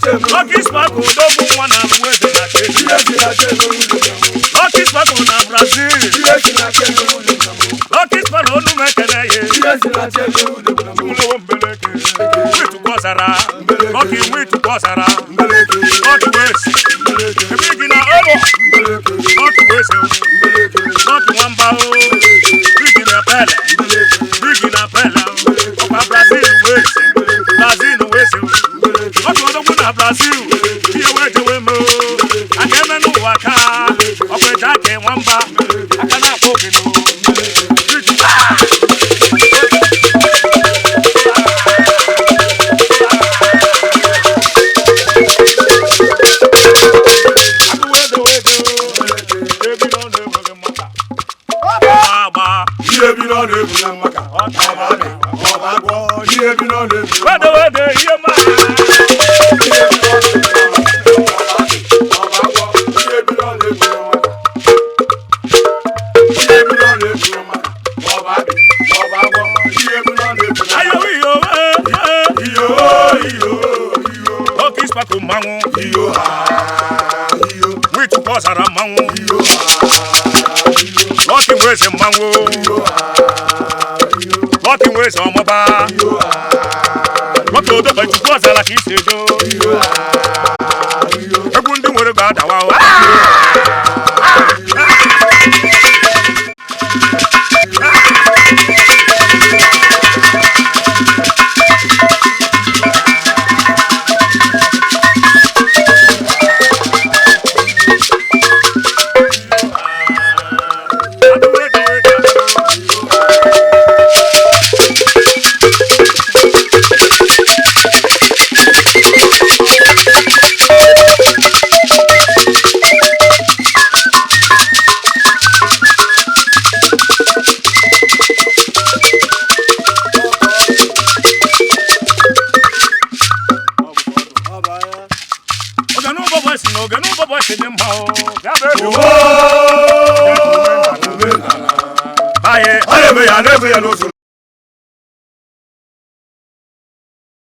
Lucky Sparkle, don't want to wait in a case. Lucky Sparkle, na Brazil. Lucky Sparkle, no make a day. We to Bosara. Lucky we to Bosara. Lucky West. The beginner over. Lucky West. Lucky Wambao. Beginner Pella. Beginner Pella. Opa Brazil West. Brazil West. Brazil, here where the women I can't know waka. Up with that game, one bar. I cannot walk in. We to cause a mango. Lucky ways a mango. Lucky ways on my bar. What to do but to cause a lucky stage? I wouldn't do what about our. I